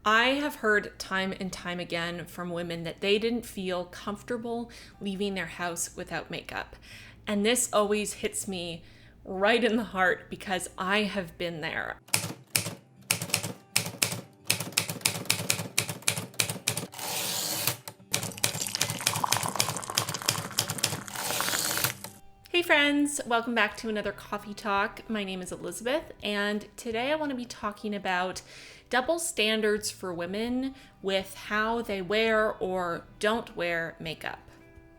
I have heard time and time again from women that they didn't feel comfortable leaving their house without makeup. And this always hits me right in the heart because I have been there. Hey friends, welcome back to another coffee talk. My name is Elizabeth, and today I want to be talking about double standards for women with how they wear or don't wear makeup.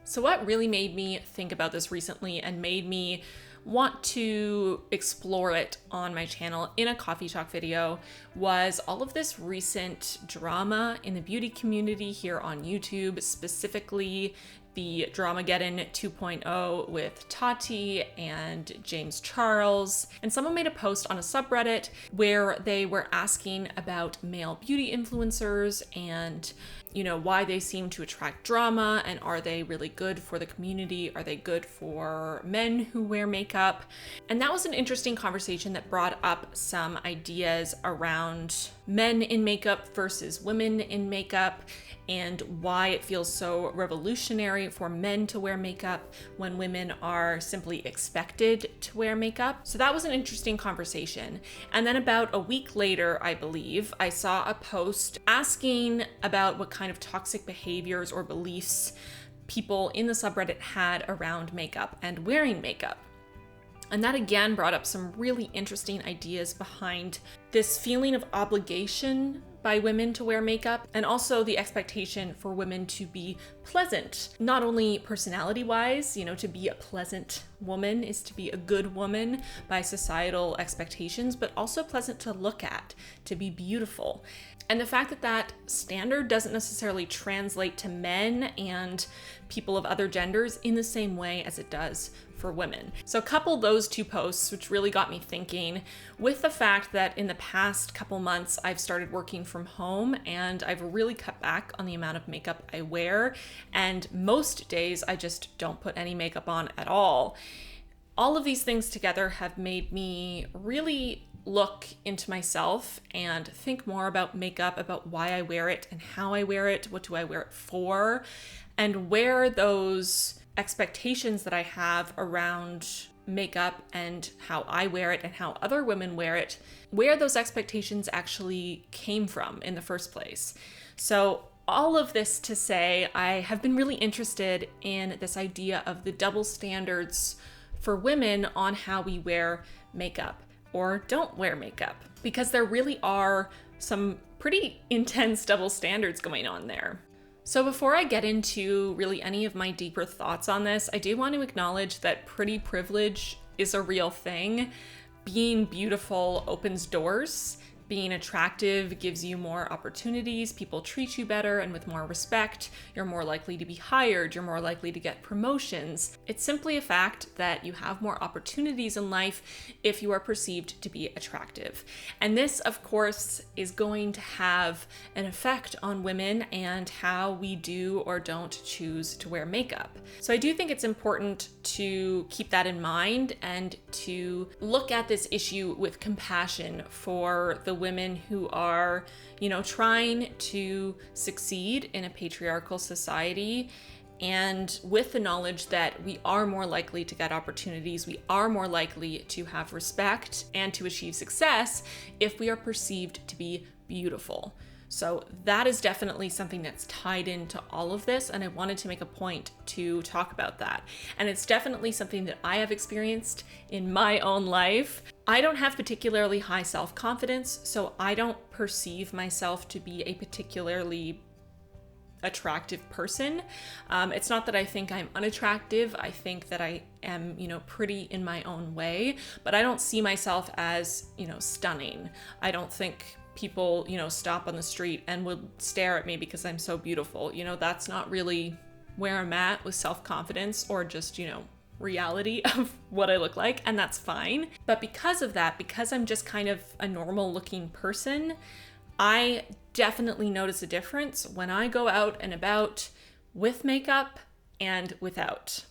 So what really made me think about this recently and made me want to explore it on my channel in a coffee talk video was all of this recent drama in the beauty community here on YouTube, specifically the Dramageddon 2.0 with Tati and James Charles. And someone made a post on a subreddit where they were asking about male beauty influencers and, why they seem to attract drama, and are they really good for the community? Are they good for men who wear makeup? And that was an interesting conversation that brought up some ideas around men in makeup versus women in makeup, and why it feels so revolutionary for men to wear makeup when women are simply expected to wear makeup. So that was an interesting conversation. And then about a week later, I believe, I saw a post asking about what kind of toxic behaviors or beliefs people in the subreddit had around makeup and wearing makeup. And that again brought up some really interesting ideas behind this feeling of obligation by women to wear makeup, and also the expectation for women to be pleasant, not only personality-wise, to be a pleasant woman is to be a good woman by societal expectations, but also pleasant to look at, to be beautiful. And the fact that that standard doesn't necessarily translate to men and people of other genders in the same way as it does for women. So couple those two posts, which really got me thinking, with the fact that in the past couple months I've started working from home and I've really cut back on the amount of makeup I wear, and most days I just don't put any makeup on at all. All of these things together have made me really look into myself and think more about makeup, about why I wear it and how I wear it, what do I wear it for, and where those expectations that I have around makeup and how I wear it and how other women wear it, where those expectations actually came from in the first place. So all of this to say, I have been really interested in this idea of the double standards for women on how we wear makeup or don't wear makeup, because there really are some pretty intense double standards going on there. So before I get into really any of my deeper thoughts on this, I do want to acknowledge that pretty privilege is a real thing. Being beautiful opens doors. Being attractive gives you more opportunities. People treat you better and with more respect. You're more likely to be hired. You're more likely to get promotions. It's simply a fact that you have more opportunities in life if you are perceived to be attractive. And this, of course, is going to have an effect on women and how we do or don't choose to wear makeup. So I do think it's important to keep that in mind and to look at this issue with compassion for the women who are, trying to succeed in a patriarchal society, and with the knowledge that we are more likely to get opportunities, we are more likely to have respect and to achieve success if we are perceived to be beautiful. So that is definitely something that's tied into all of this, and I wanted to make a point to talk about that. And it's definitely something that I have experienced in my own life. I don't have particularly high self-confidence, so I don't perceive myself to be a particularly attractive person. It's not that I think I'm unattractive. I think that I am, pretty in my own way, but I don't see myself as, stunning. I don't think people, stop on the street and would stare at me because I'm so beautiful. That's not really where I'm at with self-confidence or just, reality of what I look like, and that's fine. But because of that, because I'm just kind of a normal looking person, I definitely notice a difference when I go out and about with makeup and without.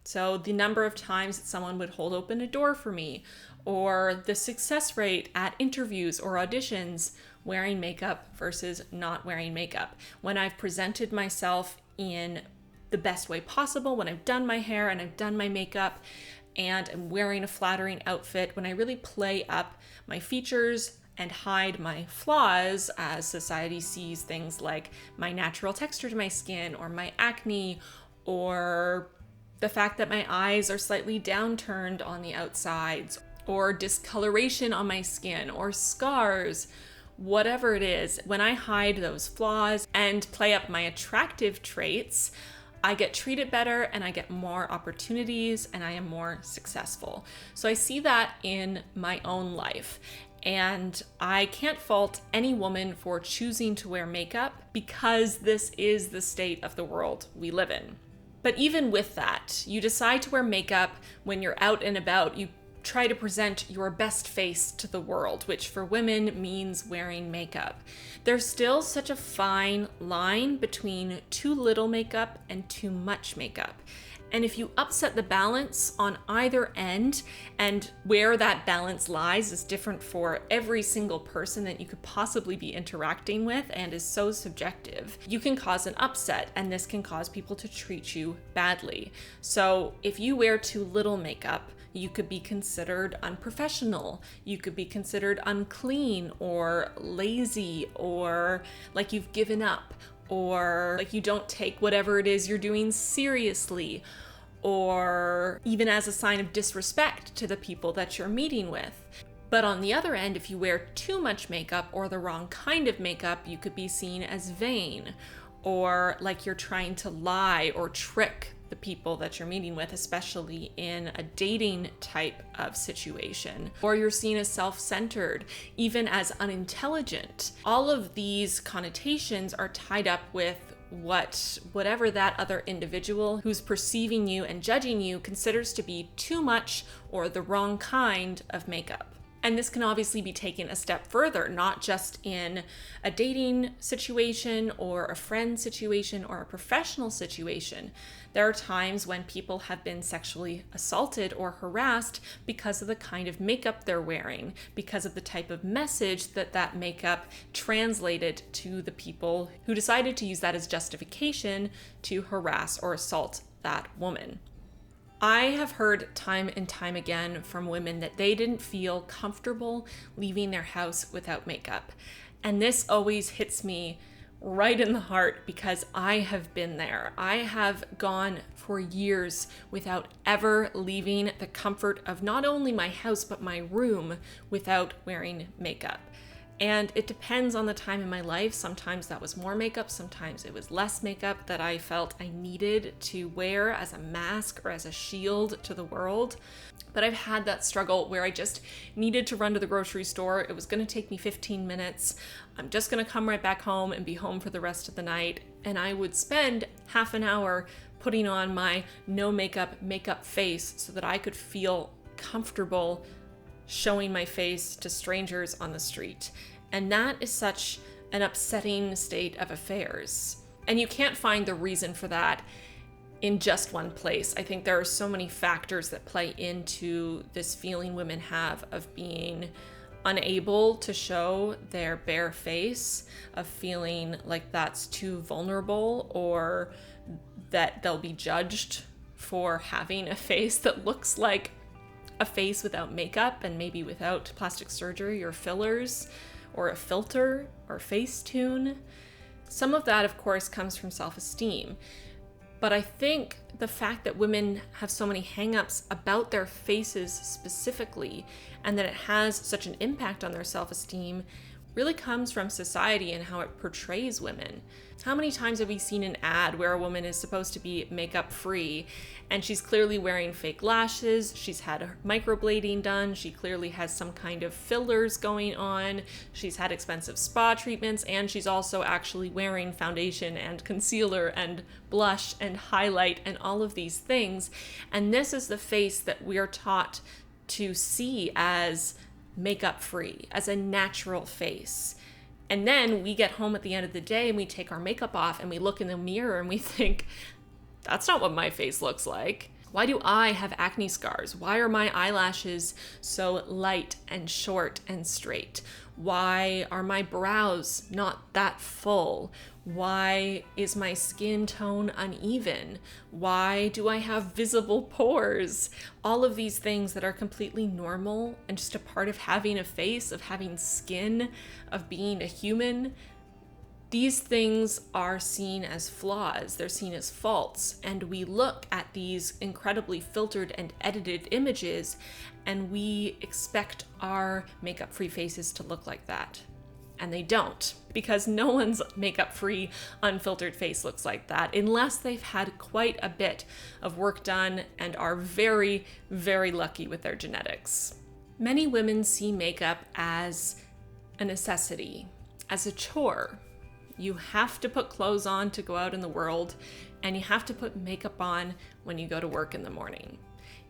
So the number of times that someone would hold open a door for me, or the success rate at interviews or auditions wearing makeup versus not wearing makeup. When I've presented myself in the best way possible, when I've done my hair and I've done my makeup and I'm wearing a flattering outfit, when I really play up my features and hide my flaws as society sees things like my natural texture to my skin or my acne or the fact that my eyes are slightly downturned on the outsides or discoloration on my skin or scars, whatever it is, when I hide those flaws and play up my attractive traits, I get treated better and I get more opportunities and I am more successful. So I see that in my own life. And I can't fault any woman for choosing to wear makeup because this is the state of the world we live in. But even with that, you decide to wear makeup when you're out and about. You try to present your best face to the world, which for women means wearing makeup. There's still such a fine line between too little makeup and too much makeup. And if you upset the balance on either end, and where that balance lies is different for every single person that you could possibly be interacting with and is so subjective, you can cause an upset, and this can cause people to treat you badly. So if you wear too little makeup, you could be considered unprofessional, you could be considered unclean or lazy or like you've given up or like you don't take whatever it is you're doing seriously, or even as a sign of disrespect to the people that you're meeting with. But on the other end, if you wear too much makeup or the wrong kind of makeup, you could be seen as vain or like you're trying to lie or trick the people that you're meeting with, especially in a dating type of situation. Or you're seen as self-centered, even as unintelligent. All of these connotations are tied up with whatever that other individual who's perceiving you and judging you considers to be too much or the wrong kind of makeup. And this can obviously be taken a step further, not just in a dating situation or a friend situation or a professional situation. There are times when people have been sexually assaulted or harassed because of the kind of makeup they're wearing, because of the type of message that makeup translated to the people who decided to use that as justification to harass or assault that woman. I have heard time and time again from women that they didn't feel comfortable leaving their house without makeup. And this always hits me right in the heart because I have been there. I have gone for years without ever leaving the comfort of not only my house, but my room without wearing makeup. And it depends on the time in my life. Sometimes that was more makeup, sometimes it was less makeup that I felt I needed to wear as a mask or as a shield to the world. But I've had that struggle where I just needed to run to the grocery store. It was gonna take me 15 minutes. I'm just gonna come right back home and be home for the rest of the night. And I would spend half an hour putting on my no makeup face so that I could feel comfortable showing my face to strangers on the street. And that is such an upsetting state of affairs. And you can't find the reason for that in just one place. I think there are so many factors that play into this feeling women have of being unable to show their bare face, of feeling like that's too vulnerable or that they'll be judged for having a face that looks like a face without makeup and maybe without plastic surgery or fillers or a filter or Facetune. Some of that, of course, comes from self-esteem. But I think the fact that women have so many hang-ups about their faces specifically and that it has such an impact on their self-esteem really comes from society and how it portrays women. How many times have we seen an ad where a woman is supposed to be makeup free and she's clearly wearing fake lashes, she's had microblading done, she clearly has some kind of fillers going on, she's had expensive spa treatments, and she's also actually wearing foundation and concealer and blush and highlight and all of these things. And this is the face that we're taught to see as makeup free, as a natural face. And then we get home at the end of the day and we take our makeup off and we look in the mirror and we think, that's not what my face looks like. Why do I have acne scars? Why are my eyelashes so light and short and straight? Why are my brows not that full? Why is my skin tone uneven? Why do I have visible pores? All of these things that are completely normal and just a part of having a face, of having skin, of being a human. These things are seen as flaws, they're seen as faults, and we look at these incredibly filtered and edited images and we expect our makeup-free faces to look like that. And they don't, because no one's makeup-free, unfiltered face looks like that unless they've had quite a bit of work done and are very, very lucky with their genetics. Many women see makeup as a necessity, as a chore. You have to put clothes on to go out in the world, and you have to put makeup on when you go to work in the morning.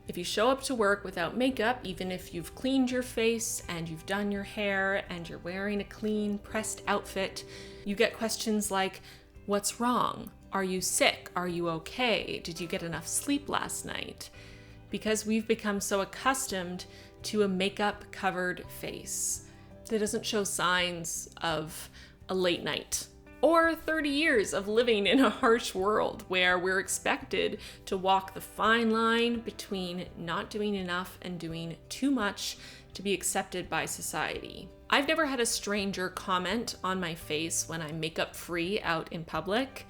If you show up to work without makeup, even if you've cleaned your face and you've done your hair and you're wearing a clean, pressed outfit, you get questions like, what's wrong? Are you sick? Are you okay? Did you get enough sleep last night? Because we've become so accustomed to a makeup-covered face that doesn't show signs of a late night, or 30 years of living in a harsh world where we're expected to walk the fine line between not doing enough and doing too much to be accepted by society. I've never had a stranger comment on my face when I'm makeup-free out in public,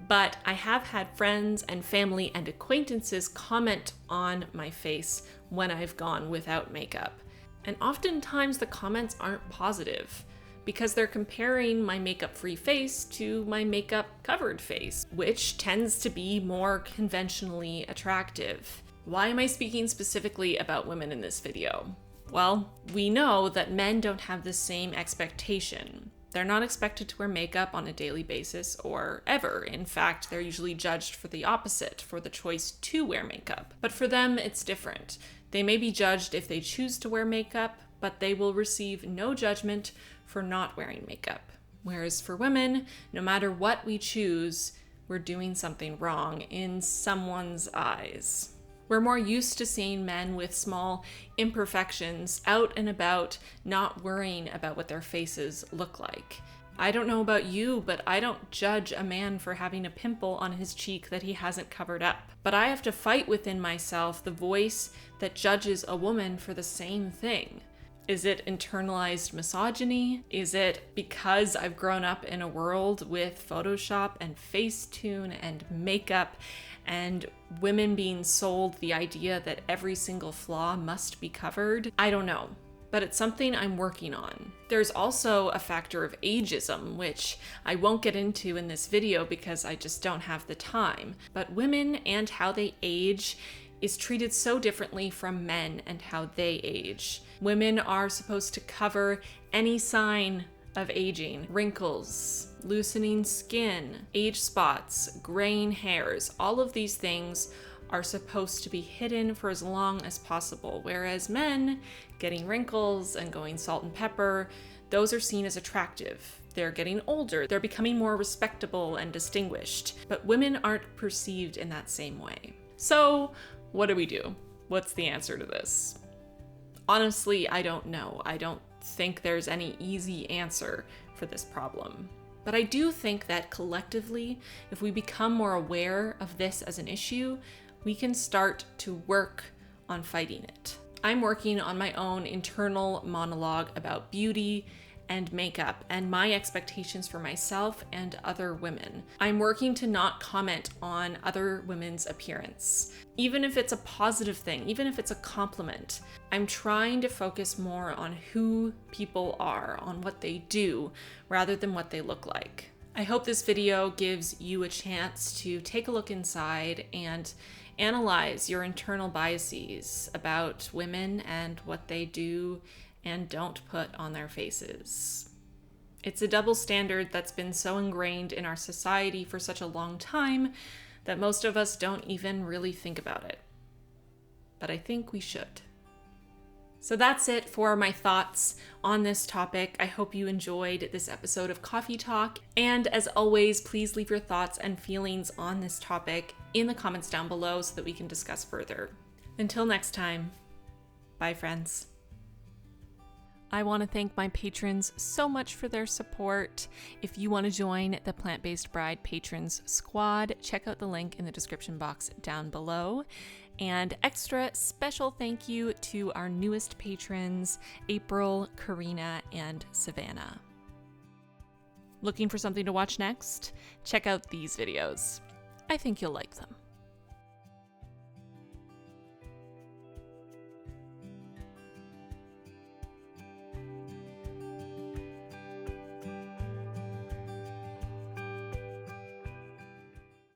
but I have had friends and family and acquaintances comment on my face when I've gone without makeup. And oftentimes the comments aren't positive, because they're comparing my makeup-free face to my makeup-covered face, which tends to be more conventionally attractive. Why am I speaking specifically about women in this video? Well, we know that men don't have the same expectation. They're not expected to wear makeup on a daily basis or ever. In fact, they're usually judged for the opposite, for the choice to wear makeup. But for them, it's different. They may be judged if they choose to wear makeup, but they will receive no judgment for not wearing makeup. Whereas for women, no matter what we choose, we're doing something wrong in someone's eyes. We're more used to seeing men with small imperfections out and about, not worrying about what their faces look like. I don't know about you, but I don't judge a man for having a pimple on his cheek that he hasn't covered up. But I have to fight within myself the voice that judges a woman for the same thing. Is it internalized misogyny? Is it because I've grown up in a world with Photoshop and Facetune and makeup and women being sold the idea that every single flaw must be covered? I don't know, but it's something I'm working on. There's also a factor of ageism, which I won't get into in this video because I just don't have the time. But women and how they age is treated so differently from men and how they age. Women are supposed to cover any sign of aging, wrinkles, loosening skin, age spots, graying hairs. All of these things are supposed to be hidden for as long as possible, whereas men getting wrinkles and going salt and pepper, those are seen as attractive. They're getting older, they're becoming more respectable and distinguished, but women aren't perceived in that same way. So, what do we do? What's the answer to this? Honestly, I don't know. I don't think there's any easy answer for this problem. But I do think that collectively, if we become more aware of this as an issue, we can start to work on fighting it. I'm working on my own internal monologue about beauty and makeup and my expectations for myself and other women. I'm working to not comment on other women's appearance. Even if it's a positive thing, even if it's a compliment, I'm trying to focus more on who people are, on what they do, rather than what they look like. I hope this video gives you a chance to take a look inside and analyze your internal biases about women and what they do and don't put on their faces. It's a double standard that's been so ingrained in our society for such a long time that most of us don't even really think about it. But I think we should. So that's it for my thoughts on this topic. I hope you enjoyed this episode of Coffee Talk. And as always, please leave your thoughts and feelings on this topic in the comments down below so that we can discuss further. Until next time, bye friends. I want to thank my patrons so much for their support. If you want to join the Plant-Based Bride Patrons Squad, check out the link in the description box down below. And extra special thank you to our newest patrons, April, Karina, and Savannah. Looking for something to watch next? Check out these videos. I think you'll like them.